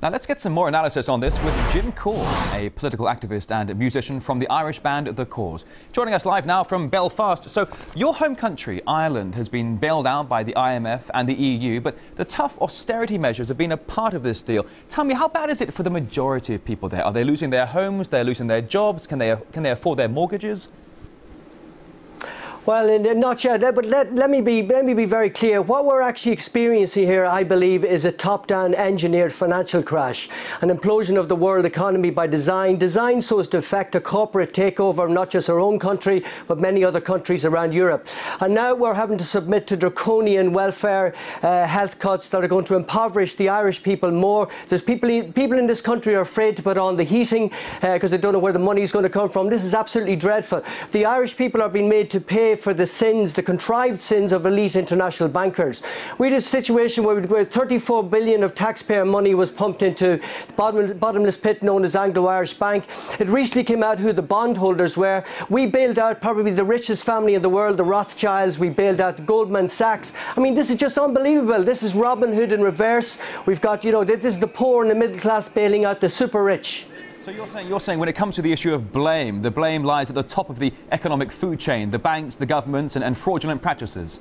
Now let's get some more analysis on this with Jim Corr, a political activist and musician from the Irish band The Corrs. Joining us live now from Belfast. So your home country, Ireland, has been bailed out by the IMF and the EU, but the tough austerity measures have been a part of this deal. Tell me, how bad is it for the majority of people there? Are they losing their homes? They're losing their jobs? Can they afford their mortgages? Well, not yet, but let me be very clear. What we're actually experiencing here, I believe, is a top-down engineered financial crash, an implosion of the world economy by design, designed so as to effect a corporate takeover of not just our own country, but many other countries around Europe. And now we're having to submit to draconian welfare health cuts that are going to impoverish the Irish people more. There's people in this country are afraid to put on the heating because they don't know where the money is going to come from. This is absolutely dreadful. The Irish people are being made to pay for the sins, the contrived sins of elite international bankers. We had a situation where 34 billion of taxpayer money was pumped into the bottomless pit known as Anglo-Irish Bank. It recently came out who the bondholders were. We bailed out probably the richest family in the world, the Rothschilds. We bailed out the Goldman Sachs. I mean, this is just unbelievable. This is Robin Hood in reverse. We've got, this is the poor and the middle class bailing out the super rich. So you're saying when it comes to the issue of blame, the blame lies at the top of the economic food chain, the banks, the governments and fraudulent practices?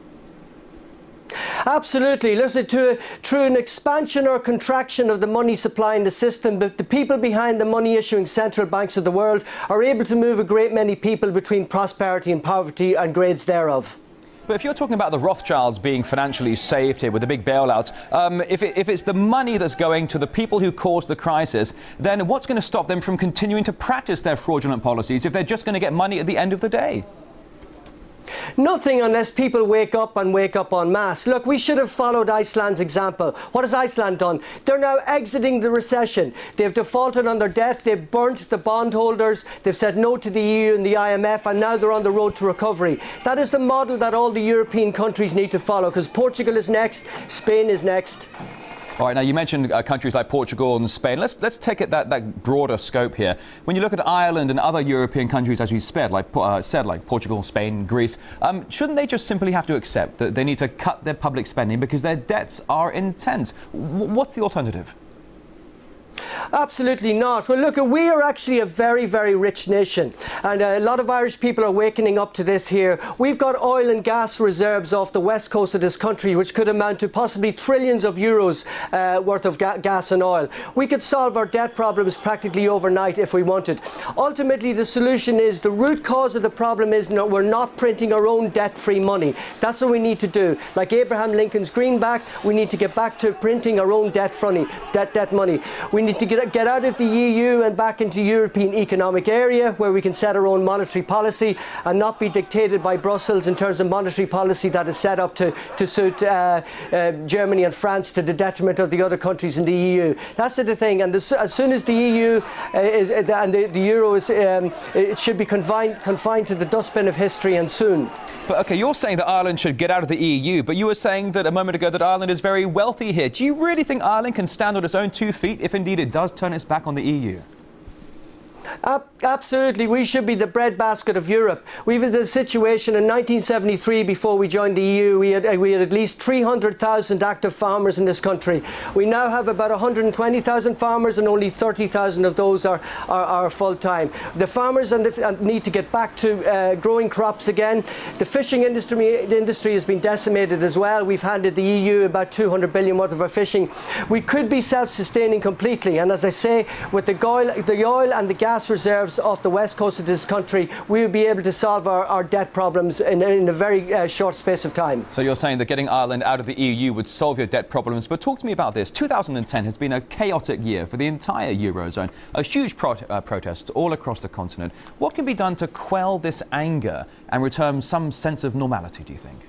Absolutely. Listen, through an expansion or contraction of the money supply in the system, but the people behind the money issuing central banks of the world are able to move a great many people between prosperity and poverty and grades thereof. But if you're talking about the Rothschilds being financially saved here with the big bailouts, if it's the money that's going to the people who caused the crisis, then what's going to stop them from continuing to practice their fraudulent policies if they're just going to get money at the end of the day? Nothing, unless people wake up en masse. Look, we should have followed Iceland's example. What has Iceland done? They're now exiting the recession. They've defaulted on their debt. They've burnt the bondholders. They've said no to the EU and the IMF, and now they're on the road to recovery. That is the model that all the European countries need to follow, because Portugal is next, Spain is next. All right, now you mentioned countries like Portugal and Spain. Let's take it that broader scope here. When you look at Ireland and other European countries, as you said, like Portugal, Spain, Greece, shouldn't they just simply have to accept that they need to cut their public spending because their debts are intense? What's the alternative? Absolutely not. Well, look, we are actually a very, very rich nation, and a lot of Irish people are wakening up to this here. We've got oil and gas reserves off the west coast of this country which could amount to possibly trillions of euros worth of gas and oil. We could solve our debt problems practically overnight if we wanted. Ultimately, the solution is, the root cause of the problem is we're not printing our own debt-free money. That's what we need to do. Like Abraham Lincoln's greenback, we need to get back to printing our own debt money. We need to get out of the EU and back into European Economic Area, where we can set our own monetary policy and not be dictated by Brussels in terms of monetary policy that is set up to suit Germany and France to the detriment of the other countries in the EU. That's the thing. And as soon as the EU and the euro is, it should be confined to the dustbin of history, and soon. But OK, you're saying that Ireland should get out of the EU, but you were saying that a moment ago that Ireland is very wealthy here. Do you really think Ireland can stand on its own 2 feet if indeed it does turn its back on the EU? Absolutely, we should be the breadbasket of Europe. We've had a situation in 1973, before we joined the EU, we had at least 300,000 active farmers in this country. We now have about 120,000 farmers, and only 30,000 of those are full-time. The farmers need to get back to growing crops again. The fishing industry has been decimated as well. We've handed the EU about 200 billion worth of our fishing. We could be self-sustaining completely, and as I say, with the oil and the gas reserves off the west coast of this country, we will be able to solve our debt problems in a very short space of time. So you're saying that getting Ireland out of the EU would solve your debt problems, but talk to me about this. 2010 has been a chaotic year for the entire Eurozone, a huge protests all across the continent. What can be done to quell this anger and return some sense of normality, do you think?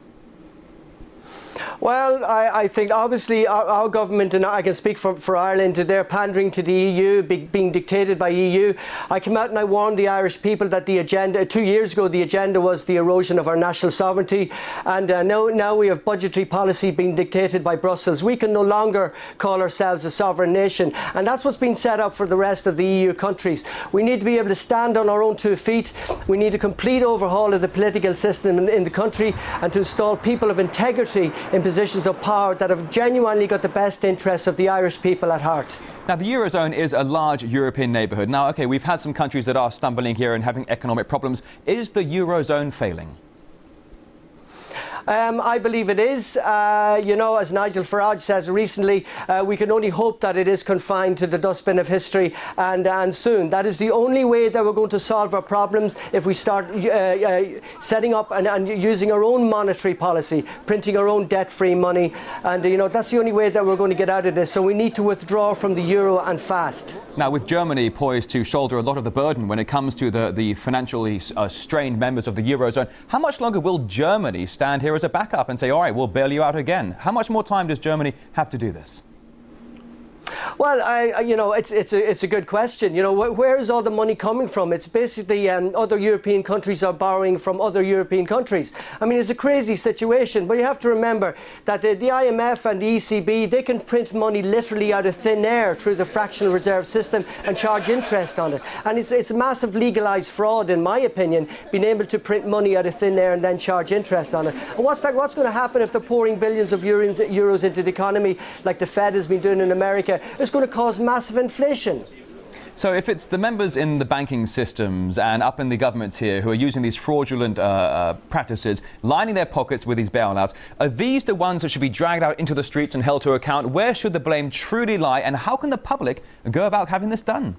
Well, I think obviously our government, and I can speak for Ireland, they're pandering to the EU, being dictated by EU. I came out and I warned the Irish people that the agenda, 2 years ago, the agenda was the erosion of our national sovereignty, and now we have budgetary policy being dictated by Brussels. We can no longer call ourselves a sovereign nation, and that's what's been set up for the rest of the EU countries. We need to be able to stand on our own 2 feet. We need a complete overhaul of the political system in the country, and to install people of integrity in positions of power that have genuinely got the best interests of the Irish people at heart. Now, the Eurozone is a large European neighbourhood. Now, OK, we've had some countries that are stumbling here and having economic problems. Is the Eurozone failing? I believe it is. You know, as Nigel Farage says recently, we can only hope that it is confined to the dustbin of history and soon. That is the only way that we're going to solve our problems, if we start setting up and using our own monetary policy, printing our own debt-free money. And, you know, that's the only way that we're going to get out of this. So we need to withdraw from the euro and fast. Now, with Germany poised to shoulder a lot of the burden when it comes to the financially strained members of the Eurozone, how much longer will Germany stand here as a backup and say, all right, we'll bail you out again? How much more time does Germany have to do this? Well, you know, it's a good question. You know, where is all the money coming from? It's basically other European countries are borrowing from other European countries. I mean, it's a crazy situation, but you have to remember that the IMF and the ECB, they can print money literally out of thin air through the fractional reserve system and charge interest on it. And it's massive legalised fraud, in my opinion, being able to print money out of thin air and then charge interest on it. And what's going to happen if they're pouring billions of euros into the economy, like the Fed has been doing in America? It's going to cause massive inflation. So if it's the members in the banking systems and up in the governments here who are using these fraudulent practices, lining their pockets with these bailouts, are these the ones that should be dragged out into the streets and held to account? Where should the blame truly lie, and how can the public go about having this done?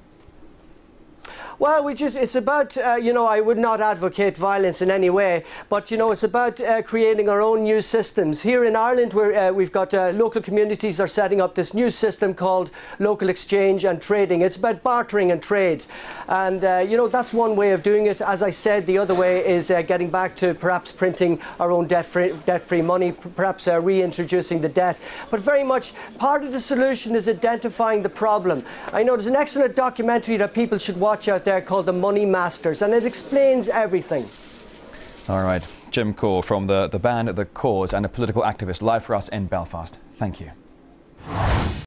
Well, it's about, you know, I would not advocate violence in any way, but, you know, it's about creating our own new systems. Here in Ireland, we've got local communities are setting up this new system called local exchange and trading. It's about bartering and trade. And, you know, that's one way of doing it. As I said, the other way is getting back to perhaps printing our own debt-free money, perhaps reintroducing the debt. But very much part of the solution is identifying the problem. I know there's an excellent documentary that people should watch out there called The Money Masters, and it explains everything. All right, Jim Corr from the band The Corrs and a political activist, live for us in Belfast. Thank you.